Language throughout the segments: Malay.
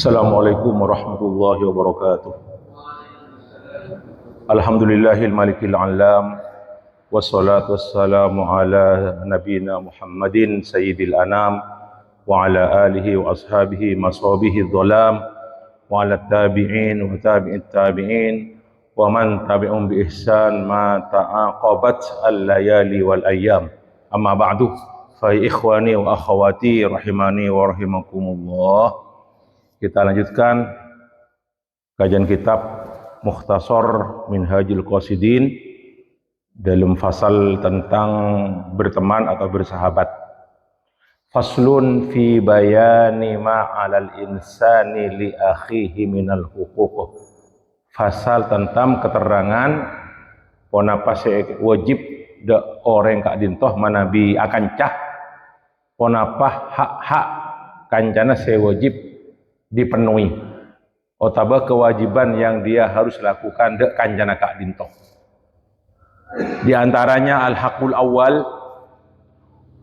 Assalamualaikum warahmatullahi wabarakatuh. Alhamdulillahil malikil alam, wassalatu wassalamu ala nabina Muhammadin sayyidil anam, wa ala alihi wa ashabihi mashabihi dhalam, wa ala tabi'in wa tabi'it tabi'in wa man tabi'um bi ihsan ma ta'aqabat al-layali wal ayyam. Amma ba'du, fa ikhwani wa akhawati rahimani wa rahimakumullah. Kita lanjutkan kajian kitab Mukhtasar Minhajul Qasidin dalam fasal tentang berteman atau bersahabat. Faslun fi bayani ma 'alal insani li akhihi minal huquq. Fasal tentang keterangan ponapa wajib de orang kak dintoh manabi akan cah ponapa hak-hak kancana wajib dipenuhi otaba kewajiban yang dia harus lakukan dek kanjana kak dintoh. Di antaranya al-haqul awal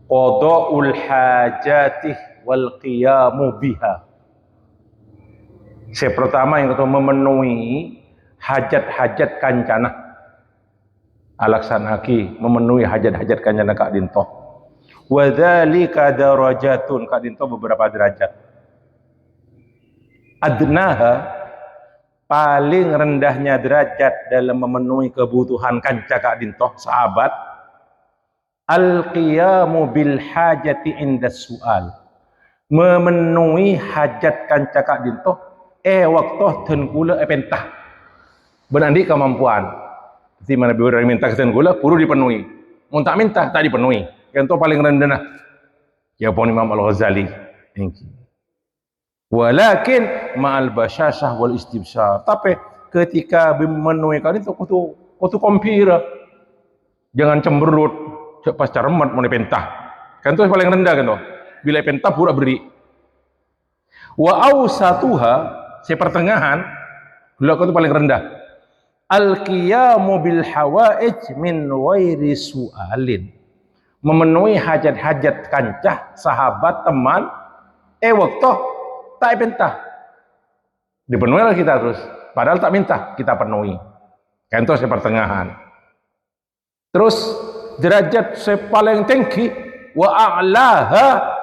qada'ul hajatih wal qiyamu biha. Yang pertama yang memenuhi hajat-hajat kancana alaksanaki memenuhi hajat-hajat kancana kak dintoh. Wa dzalika darajatun, kak dintoh beberapa derajat. Adnaha, paling rendahnya derajat dalam memenuhi kebutuhan kanca kak dintoh sahabat, al-qiyamu bil hajati inda su'al, memenuhi hajat kanca kak dintoh waktu tenkula pentah benandi kemampuan. Jadi mana biar minta kesen gula perlu dipenuhi, mau tak minta tak dipenuhi. Yang paling rendah ya pun Imam Al-Ghazali. Walakin ma'al basyashah wal istibsyar. Tapi ketika memenuhi kali itu kutu kompira. Jangan cemberut, pas cermat mau dipentah. Kan itu paling rendah kan tuh. Bila pentah pura beri. Wa awsatuha, sepertengahan, gula itu paling rendah. Al-qiyamu bil hawaij min wairi su'alin. Memenuhi hajat-hajat kancah, sahabat, teman, waktu tak minta dipenuhi lah kita terus, padahal tak minta kita penuhi. Kentos pertengahan. Terus derajat paling tinggi wa a'laha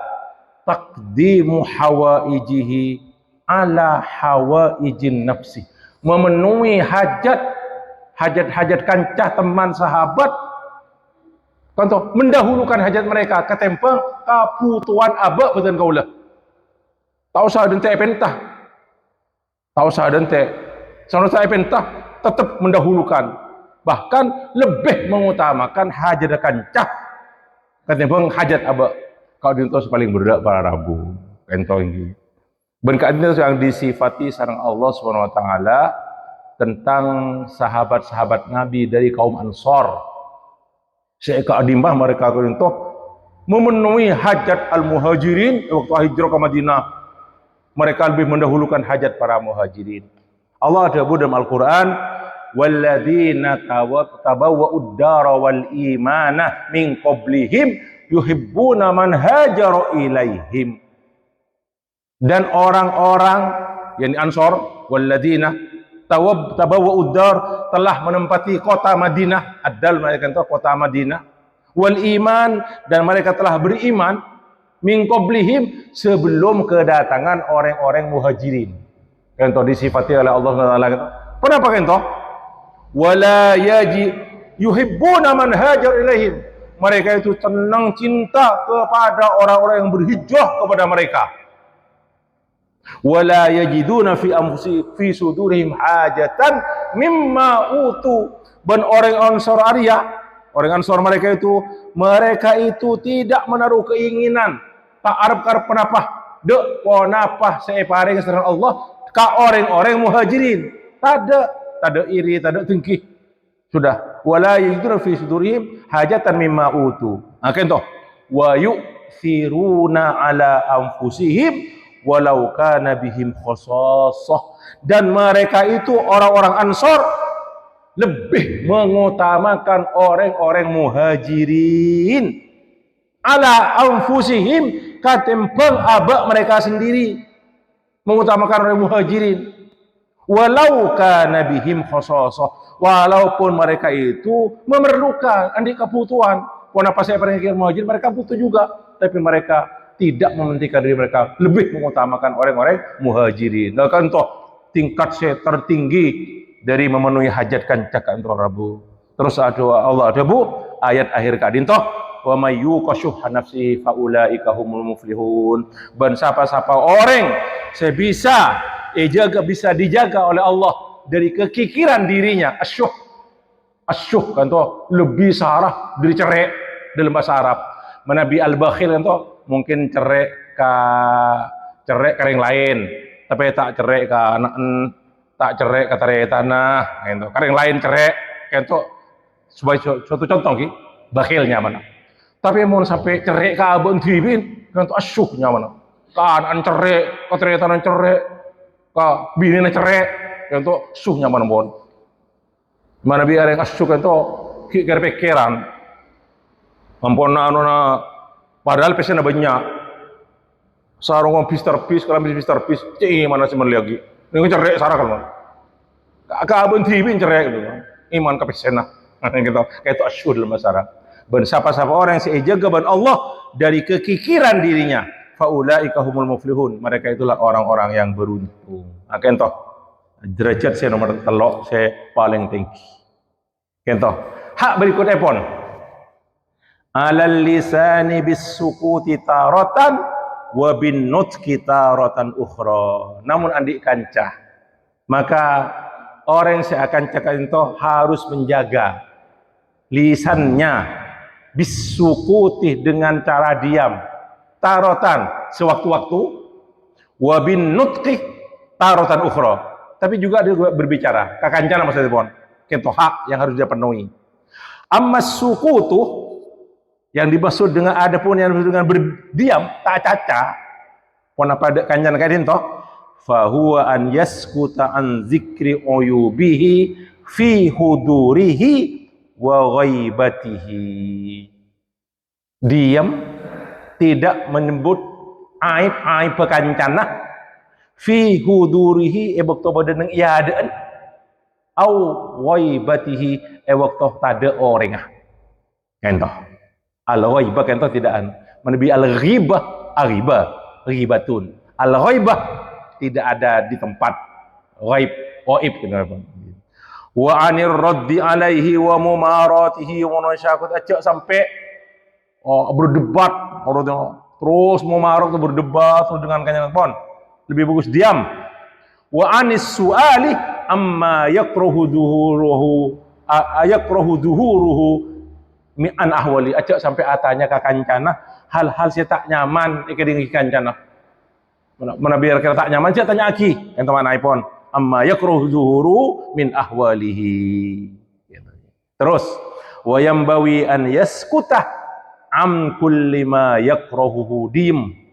taqdimu hawaijihi ala hawaijin nafsi, memenuhi hajat-hajat kancah teman sahabat, contoh mendahulukan hajat mereka ketempang kebutuhan abak betul kaulah. Tak usah dente pentah, tak usah dente, sama saya pentah tetap mendahulukan, bahkan lebih mengutamakan hajat kancah ketimbang hajat abak. Kau dintos paling berdak para rabu, entong ini. Berkat itu yang disifati sareng Allah Subhanahu Wa Taala tentang sahabat-sahabat Nabi dari kaum Ansor. Seeka adimbah mereka dintos memenuhi hajat al-muhajirin waktu hijrah ke Madinah. Mereka lebih mendahulukan hajat para muhajirin. Allah ada dalam Al-Quran, walladzina tabawwa'ud dara wal imana min qablihim yuhibbuna man hajara ilaihim. Dan orang-orang yang Ansor, walladzina tabawwa'ud dar, telah menempati kota Madinah, ad-dal mereka itu kota Madinah, wal iman, dan mereka telah beriman min qablihim, sebelum kedatangan orang-orang muhajirin. Contoh disifati oleh Allah SWT. Kenapa contoh? Wala yuhibbuna man hajar ilaihim. Mereka itu senang cinta kepada orang-orang yang berhijrah kepada mereka. Wala yajiduna fi sudurihim hajatan mimma utu. Dan orang Ansor Arya, orang Ansor mereka itu tidak menaruh keinginan tak arep penapah dek ponapah separing sareng Allah ka orang-orang muhajirin, tada iri, tada dengki, sudah. Wala yajiduna fi sudurihim hajatan mimma utu. Kentoh wa yu'thiruna ala anfusihim walau kana bihim khasassah. Dan mereka itu orang-orang Ansor lebih mengutamakan orang-orang muhajirin ala anfusihim, katempeng abak mereka sendiri. mengutamakan orang muhajirin. Walau kana bihim khasasah, walaupun mereka itu memerlukan andik kebutuhan. Kenapa saya pergi muhajirin, mereka butuh juga, tapi mereka tidak mementingkan diri mereka, lebih mengutamakan orang-orang muhajirin. Nah kan toh tingkat saya tertinggi dari memenuhi hajat kancakan untuk Rabu. Terus Allah ada bu ayat akhir kadin toh wa may yuqashuha nafsi faulaika humul muflihun. Dan siapa-siapa orang sebisa bisa dijaga oleh Allah dari kekikiran dirinya, asyuh kan toh lebih sarah dari cerai dalam bahasa Arab. Menabi al-bakhil kan toh mungkin cerai ke yang lain, tapi tak cerai ke anak, tak cerai ke tarik tanah, gitu. Kareng lain cerai, gitu. Sebagai suatu contoh ki, bakhilnya mana. Tapi mau sampai cerai ke abang tribin, kan asyuhnya mana. Kanan cerai, ke tarik tanah cerai, ke bini cerai, gitu. Suhnya mana bon. Mana biar yang asyuh kan toh kira pikiran. Ampun na padahal pesennya banyak. Sarung Mr. Peace, kalau Mr. Peace, mana sih lagi? Ini cerai sarah kalau. Kabun tribin cerai gitu. Iman kapesena. Gitu. Kayak itu asyur dalam masyarakat. Dan siapa-siapa orang yang sejaga ban Allah dari kekikiran dirinya, faulaika humul muflihun. Mereka itulah orang-orang yang beruntung. Akan toh derajat saya nomor telok saya paling tinggi. Contoh, hak berikut epon. Alal lisani bisukuti taratan wa bin nutqi taratan ukhra. Namun adik kancah, maka orang yang saya akan cakap itu harus menjaga lisannya bisukuti dengan cara diam, taratan sewaktu-waktu, wa bin nutqi taratan ukhra. Tapi juga dia berbicara, kakancana maksudnya pon. Contoh hak yang harus dia penuhi. Amma sukutu yang dimaksud dengan adapun yang dengan berdiam tak caca. Pon apa ada kanjana kadin toh? Fa huwa an yaskuta an zikri uyubihi fi hudurihi wa ghaibatihi. Diam, tidak menyebut aib-aib pekancana fi hudurihi waktu badan iadaan au ghaibatihi waktu tada orang. Contoh al-ghaibah kan tidak menebi al-ghibah, ghibatun. Al-ghaibah tidak ada di tempat, ghaib kenapa? Wa anir raddi alaihi wa mumaratihi wa nasyakut acak sampai berdebat, terus mumarat berdebat terus dengan kanjeng pon. Lebih bagus diam. Wa anis suali amma yakrahu duhuruhu mi'an ahwali. Acak sampai atanya ke kancana hal-hal saya tak nyaman ikut kancana. Mana biar kita tak nyaman saya tanya aki yang teman iPhone amma yakrahu duhuru min ahwalihi. Terus wa yambawi an yaskuta am kulli ma yakrahuhu dim.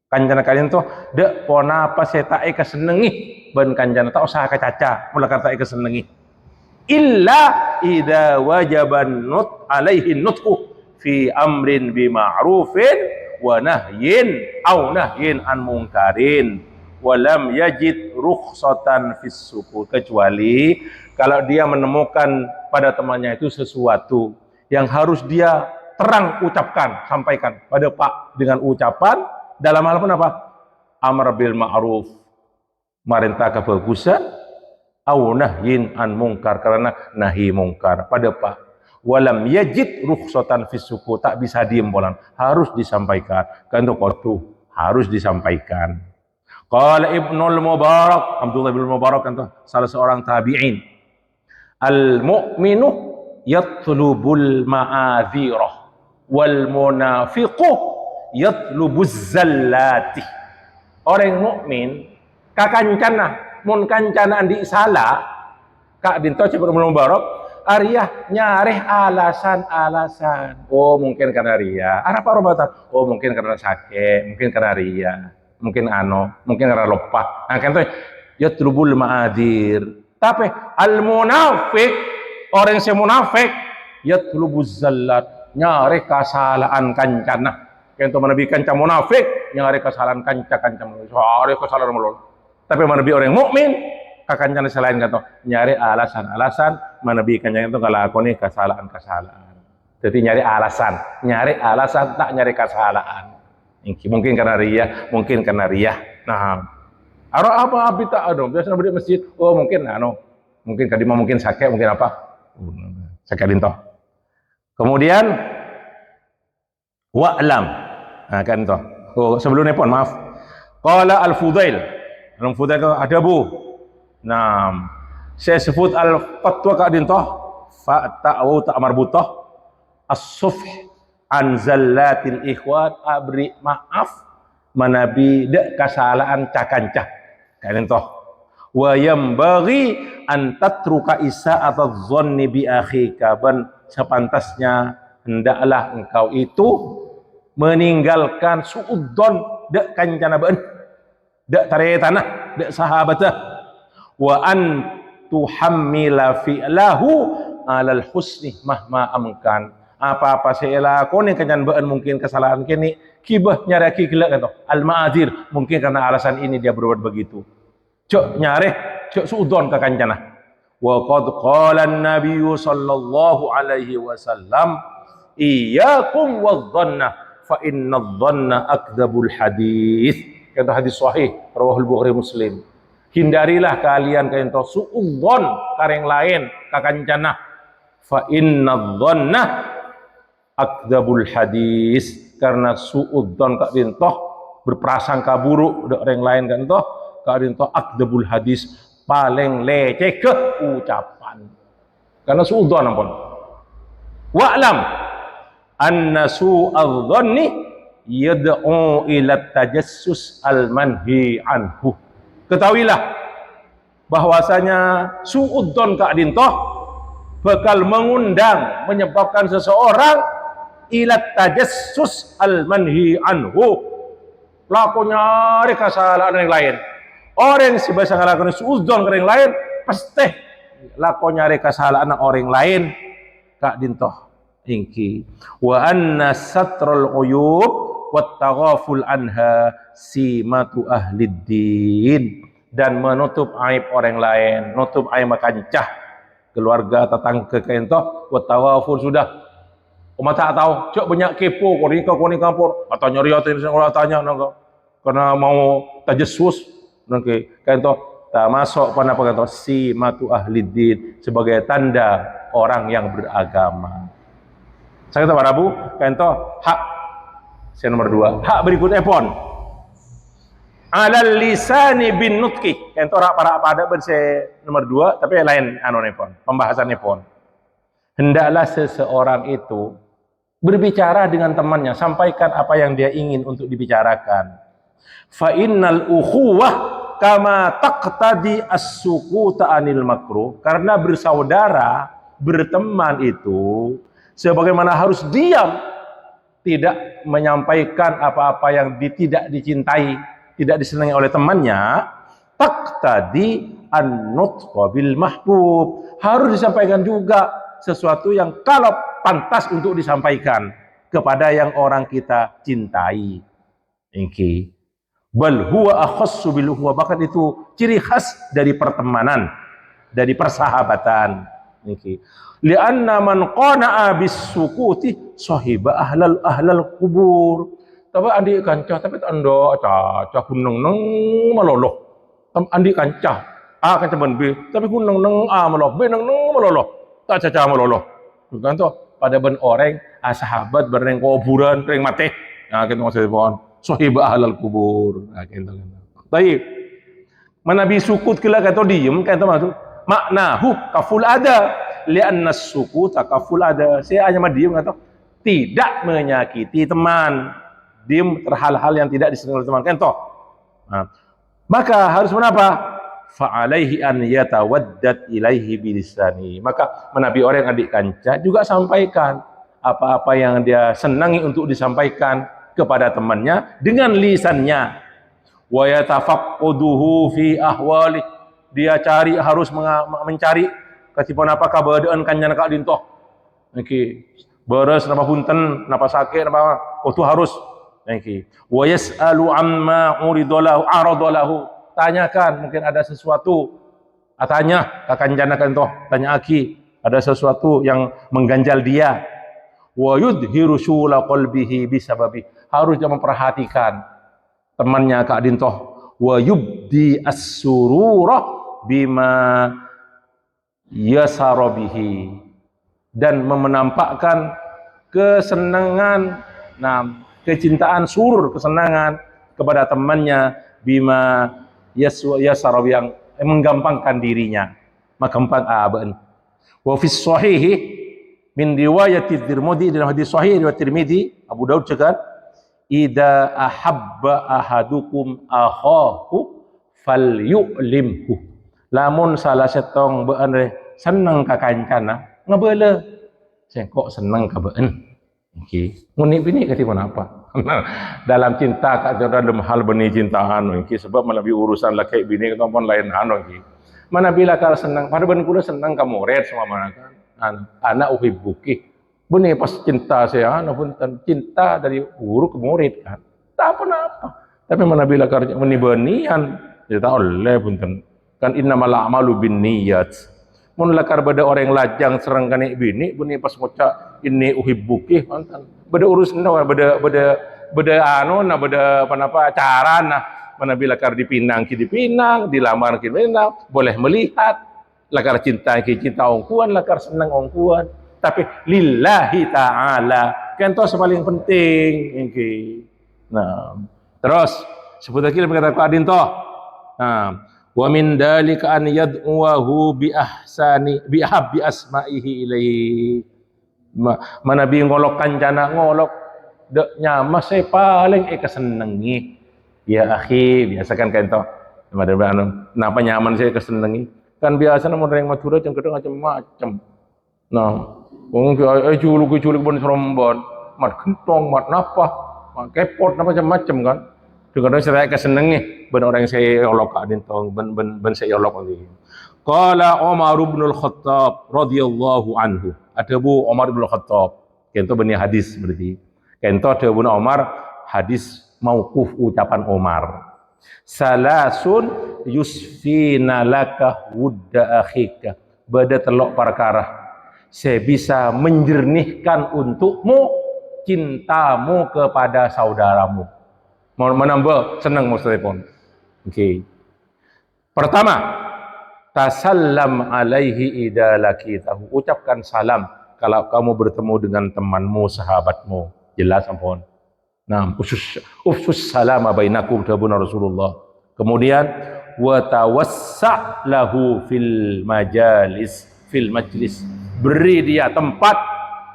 Kancana kalian tuh dek pona apa saya tak kesenengi ban kancana tak usah kacaca mula kata kesenengi illa idza wajaban nut alaihi nutqu fi amrin bi ma'rufin wa nahyin au nahyin an mungkarin wa lam yajid rukhsatan fis sukut, kecuali kalau dia menemukan pada temannya itu sesuatu yang harus dia terang ucapkan, sampaikan pada Pak dengan ucapan dalam hal pun apa? Amar bil ma'ruf, merintah kebagusan, au nahyin an mungkar, karena nahi mungkar pada Pak. Walam yajid rukhsatan fis suku, tak bisa diem bolan, harus disampaikan. Kan itu harus disampaikan. Qala Ibnul Mubarak, Abdullah bin Mubarak kan salah seorang tabi'in. Al mu'minu yatlubul ma'adzirah wal munafiqu yatlubuz zallati. Orang mukmin kakancana mun kancana andi salah kak dinto cepet mubarak ariyah nyareh alasan-alasan. Oh mungkin karena ria, apa perobatan? Oh mungkin karena sakit, mungkin karena ria, mungkin mungkin karena lupa. Nah kan tuh yatlubul ma'adir. Tapi al munafik, orang yang munafik yatlubuz zallat, nyareh kesalahan kancana. Yang itu menabi kanca munafik yang ada kesalahan kanca munafik, ada kesalahan melulu. Tapi menabi orang mukmin akan cari selain kata nyari alasan-alasan menabi kanjeng itu ngalakoni kesalahan-kesalahan. Jadi nyari alasan tak nyari kesalahan. Mungkin karena riyah, mungkin karena riyah. Nah, apa tak ada. Biasanya di masjid, oh mungkin mungkin kadima mungkin sakit, mungkin apa? Sakit dintoh. Kemudian wa'lam. Nah, kan toh. Oh, sebelumnya pun maaf. Qala Al-Fudail. Al-Fudail ada bu. Nah, saya sebut al-fatwa kadin toh fa ta'wu ta marbutah as-sufh an zallatil ikhwan abri maaf manabi dek kesalahan cakancah kadin toh wa yambaghi an tatruka atau dhanni bi akhika ban sepantasnya hendaklah engkau itu meninggalkan suudzon dek kancana ben dek tare tanah dek sahabatah wa an tuhammila fi'lahu alal husni mahma amkan apa-apa saya lakoni kenyan beun mungkin kesalahan kini kibah nyaraki gila kata al ma'azir mungkin karena alasan ini dia berbuat begitu cok nyareh cok suudon ke kancana wa qad qala an-nabiy sallallahu alaihi wasallam iyyakum wadh-dhanna fa inna adh-dhanna akdzabul hadits kata hadis sahih rawahul Bukhari Muslim. Hindarilah kalian kento suudzon kareng lain kakancana fa innadh-dhanna akdzabul hadis karena suudzon kak dintoh berprasangka buruk dek orang lain kan toh kak dintoh akdzabul hadis paling leceh ke ucapan karena suudzon ampun wa'lam anna su'adh-dhanni yad'u ila tajassus al-manhi anhu. Ketahuilah bahwasanya suudzon ka dintoh bakal mengundang menyebabkan seseorang ila tajassus al-manhi anhu. Lakunya nyari kesalahan yang lain. Orang si bahasa ngalakukan suudzon ke yang lain pasti lakunya nyari kesalahan orang lain ka dintoh. Ingki wa anna satrul uyub wattaghaful anha simatu ahliddin dan menutup aib orang lain nutup aib makancah keluarga tetangga kento wattaghaful sudah umat tak tahu cok banyak kepo koni kampur atau nyari atau tanya karena mau tajassus nanti kento tak masuk pada apa kento simatu ahliddin sebagai tanda orang yang beragama. Saya kata para bu kento hak saya nomor 2 hak berikutnya pon alal lisani bin nutki kento para pada berse nomor 2 tapi lain pon pembahasannya pon hendaklah seseorang itu berbicara dengan temannya sampaikan apa yang dia ingin untuk dibicarakan fa innal ukhuwah kama taqtadi as-sukuta anil makruh karena bersaudara berteman itu sebagaimana harus diam tidak menyampaikan apa-apa yang tidak dicintai, tidak disenangi oleh temannya, taqtadi an-nutqa bil mahbub. Harus disampaikan juga sesuatu yang kalau pantas untuk disampaikan kepada yang orang kita cintai. Iki. Bal huwa akhassu bil huwa bahkan itu ciri khas dari pertemanan, dari persahabatan. Iki. Lianna man qana'a bis sukuti sahiba ahlal kubur. Tapi andi kancah tapi ando caca kuneng neng maloloh. Andi kancah kancah ben B tapi kuneng neng maloloh B neng maloloh. Tak caca maloloh. Bukan toh pada ben orang sahabat bereng kuburan ring mati. Nah kita maksud pohon sahiba ahlal kubur. Nah kita. Baik. Manabi sukut kila kata diem kata maksud maknahu kaful ada li'anna suku takaful ada saya hanya diam atau tidak menyakiti teman diam terhal-hal yang tidak disenangi oleh teman kan toh maka harus menapa fa'alaihi an yatawaddad ilaihi bilisani maka menabi orang adik kanca juga sampaikan apa-apa yang dia senangi untuk disampaikan kepada temannya dengan lisannya wa yatafaqquduhu fi ahwali dia cari harus mencari katipun apa keadaan kanjana kak dintoh niki beres napa punten napa sakit napa itu harus niki wa yasalu amma uridalahu aradalahu tanyakan, mungkin ada sesuatu. Tanya, kakanjana kan toh, tanya aki, ada sesuatu yang mengganjal dia. Wa yudhiru syula qalbihi bisababi. Harus dia memperhatikan temannya Kak Dintoh. Wa yubdi as-surura bima yasara bihi. Dan menampakkan kesenangan, kecintaan, surur, kesenangan kepada temannya bima yasara yang menggampangkan dirinya. Menggampang aban. Wa fi sahih min riwayat Tirmidzi, dalam hadis sahih riwayat Tirmidzi, Abu Daud cakap, "Idza ahabba ahadukum akhahu falyu'limhu." Lamun salah setong beun seneng ka kancana, ngebele. Saya kok seneng ka beun. Iki, mun bini kati pun apa? Dalam cinta kak dalam hal benih cintaan iki sebab lebih urusan laki bini ataupun lain anu iki. Mana bila kal senang, pada ben kuda senang kamu red sama mana kan? Anak uhibbuki. Benih pas cinta saya anu pun cinta dari guru ke murid kan. Tak apa-apa. Tapi mana bila kal benian ya tak oleh punten. Kan innamal a'malu binniyat. Mun lakar beda orang lajang serang kane bini benih pas ngoca ini uhibbuki kan. Beda urusan beda anu na beda apa cara nah mana bila kar dipinang dilamar ki dipinang boleh melihat lakar cinta ongkuan lakar senang ongkuan tapi lillahi ta'ala kan itu paling penting iki. Nah terus sebut lagi berkata Pak Adin toh, nah wa min dalika an yad'uhu bi ahsani bi habbi asma'ihi ilaihi. Mana bi ngolok kancana ngolok dek nyama saya paling kesenengi ya akhi biasakan kan toh kenapa nyaman saya kesenengi kan biasa namun orang Madura yang kadang macam-macam nah culuk bon serombon mat kentong mat napa mat kepot macam-macam kan kadang saya kesenengi ben orang saya ngolok kadin tong ben saya ngolok lagi. Qala Umar bin Al-Khattab radhiyallahu anhu. Ada Bu Umar bin Al-Khattab. Kento benih hadis berarti. Kento ada Bu Umar hadis mauquf ucapan Umar. Salasun yusfina laka wudda akhika. Bada telok perkara. Saya bisa menjernihkan untukmu cintamu kepada saudaramu. Mau menambah senang mau telepon. Oke. Pertama, tasallam alaihi idza laqitahu. Ucapkan salam kalau kamu bertemu dengan temanmu, sahabatmu. Jelas ampun. Nah, ufsus salama bainakum tabuna Rasulullah. Kemudian wa tawassa lahu fil majlis. Beri dia tempat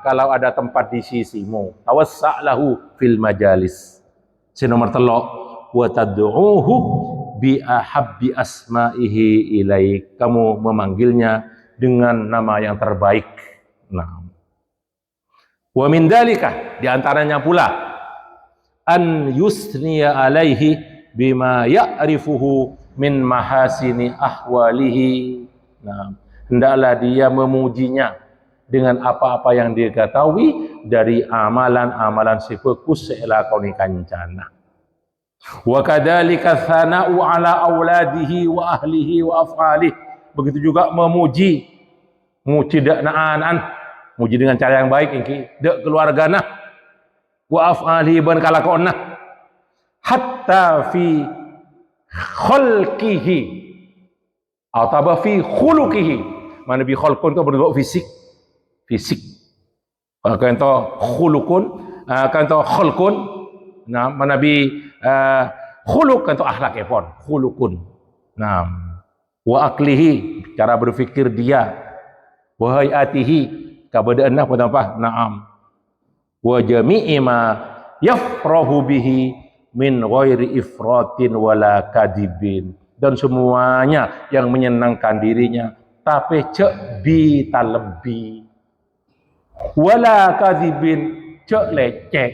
kalau ada tempat di sisimu. Tawassa lahu fil majalis. Nomor telok wa tad'uhu bi ahabbi asma'ihi ilaik. Kamu memanggilnya dengan nama yang terbaik. Nah. Wa min dalika di antaranya pula an yusniya alaihi bima ya'rifuhu min mahasini ahwalihi. Nah, hendaklah dia memujinya dengan apa-apa yang dia ketahui dari amalan-amalan sifakus se'lakoni kancana. Wa kadzalika tsana'u ala auladihi wa ahlihi wa af'alihi. Begitu juga memuji dak naanan, muji dengan cara yang baik iki dak keluargana wa af'alihi ban kalakonna hatta fi khalqihi atau fi khuluqihi. Mana bi khalqun itu berbentuk fisik. Kalau itu khulukun, kan itu khalqun. Nah, mana bi khuluq kan itu akhlak epon, khulukun. Nah, wa aklihi cara berfikir dia, wa hayatihi kabadaan apa? Naam. Wa jami'i ma yafrahu bihi min ghairi ifratin wala kadibin. Dan semuanya yang menyenangkan dirinya tapi cek bi talbi wala kadibin cek lecek.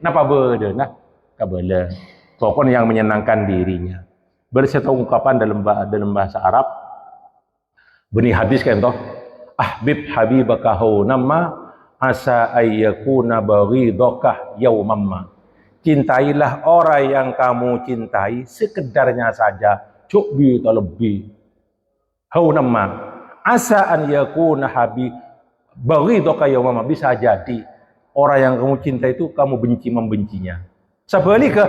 Napa beda nah? Kabala. Pokoknya yang menyenangkan dirinya. Bersatu ungkapan dalam bahasa Arab. Benih hadis kan toh. Ahbib habibaka nama asa ayyakuna baghidaka yaumamma. Cintailah orang yang kamu cintai sekedarnya saja. cuk bi talabbi hau nama asa an yakuna habi baghidaka yauma, bisa jadi orang yang kamu cinta itu kamu benci membencinya. Sebaliknya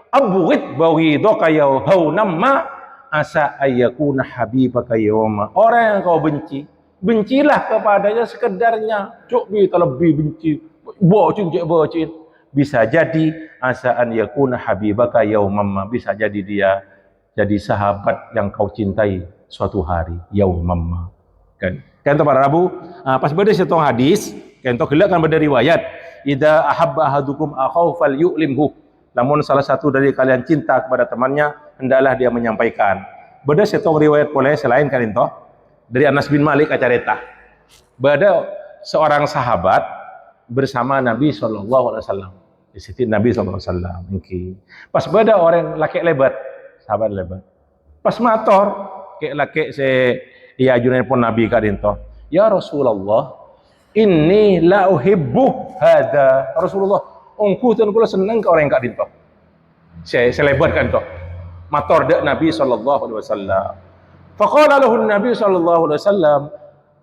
abghid baghidaka hau nama asa ayyakuna habibaka yauma, orang yang kau benci bencilah kepadanya sekedarnya, cuk bi talabbi benci bocin cek bocin, bisa jadi asaan yakuna habibaka yaumamma, bisa jadi dia jadi sahabat yang kau cintai suatu hari, yaumamma. Kan to para Rabu, pas beda setong hadis kan to gelak kan beda riwayat, idza ahabba ahadukum akhahu falyu'limhu, namun salah satu dari kalian cinta kepada temannya hendaklah dia menyampaikan. Beda setong riwayat boleh selain kan to dari Anas bin Malik acareta, beda seorang sahabat bersama Nabi SAW. Di situ Nabi SAW. Okay. Pas beda orang laki lebat, sahabat lebat. Pas mator, kayak laki se ya ajunan pun Nabi kadinto. Ya Rasulullah, inni la uhibbu hada. Rasulullah, ongku tan kula seneng ke orang kadinto. Saya lebat kan to. Mator dak Nabi SAW. Faqala lahu Nabi SAW,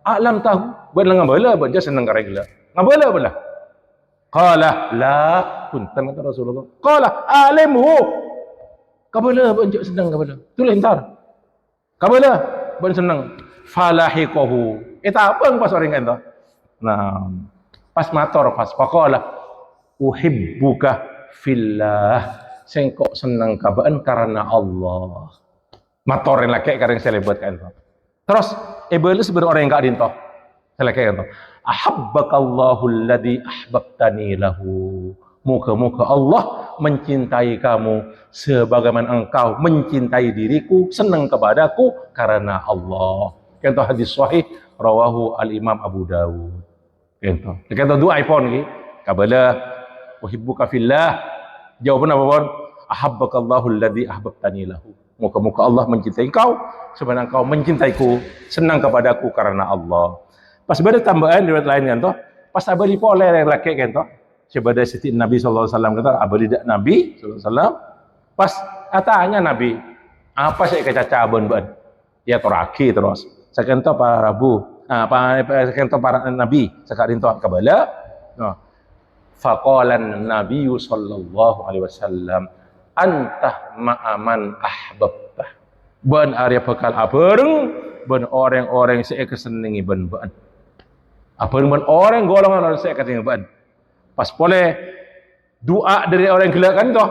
alam tahu, belang ngabala, banja seneng ke regla. Ngabala bala. Qala la, punten kata Rasulullah. Qala alimhu. Kabala banjak senang kabala. Tulis entar. Kabala ban senang. Falahiqahu. Eta apa pas orang kan to? Nah, pas mator pas faqala uhibbuka fillah. Sengkok senang kabaan karena Allah. Matorin laki karena selebat kan to. Terus iblis berorang enggak dinto. Seleke kan to. Ahabbakallahu alladhi ahbabtani lahu. Moga-moga Allah mencintai kamu sebagaimana engkau mencintai diriku, senang kepadaku karena Allah. Contoh hadis sahih rawahu al-Imam Abu Dawud. Contoh dua iPhone iki. Kabala uhibbuka fillah. Jawaban apa pun? Ahabbakallahu alladhi ahbabtani lahu. Moga-moga Allah mencintai engkau sebagaimana engkau mencintaiku, senang kepadaku karena Allah. Pas ada tambahan riwayat lain kan toh, pas abadi poler yang laki kan toh, sebada siti Nabi SAW kata abadi dak Nabi SAW, pas katanya Nabi, apa sih kecacaban ban? Ya toraki terus. Sekian toh para Rabu, sekian toh para Nabi, sekarang toh kabala. Nah, faqalan Nabi sallallahu alaihi wasallam, antah ma'aman ahbabtah. Ban Arya bakal abareng, ban orang-orang saya kesenangi ban. Apa dengan orang golongan orang saya kata ban. Pas boleh doa dari orang gelak kan toh.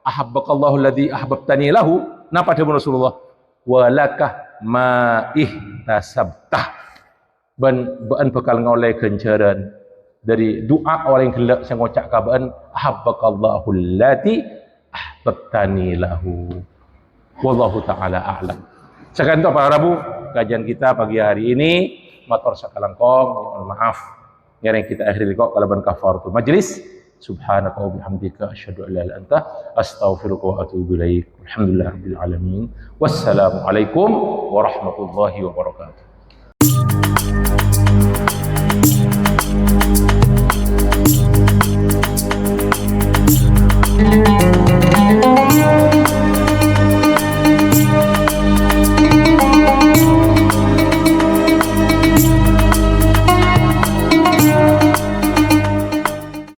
Ahabbakallahu alladhi ahbabtani lahu. Napa dia Rasulullah? Walakah ma ihtasabtah. Ban bakal ngoleh kencaran dari doa orang gelak yang ngocak kabaan ahabbakallahu alladhi ahbabtani lahu. Wallahu taala a'lam. Sekian itu para Rabu kajian kita pagi hari ini. Matur sakalangkong, mohon maaf. Yang kita akhiri kok kalaban kafaratul majlis. Subhanaka wa bihamdika asyhadu an la ilaha illa anta astaghfiruka wa atubu ilaik. Alhamdulillahirabbil alamin. Wassalamualaikum warahmatullahi wabarakatuh.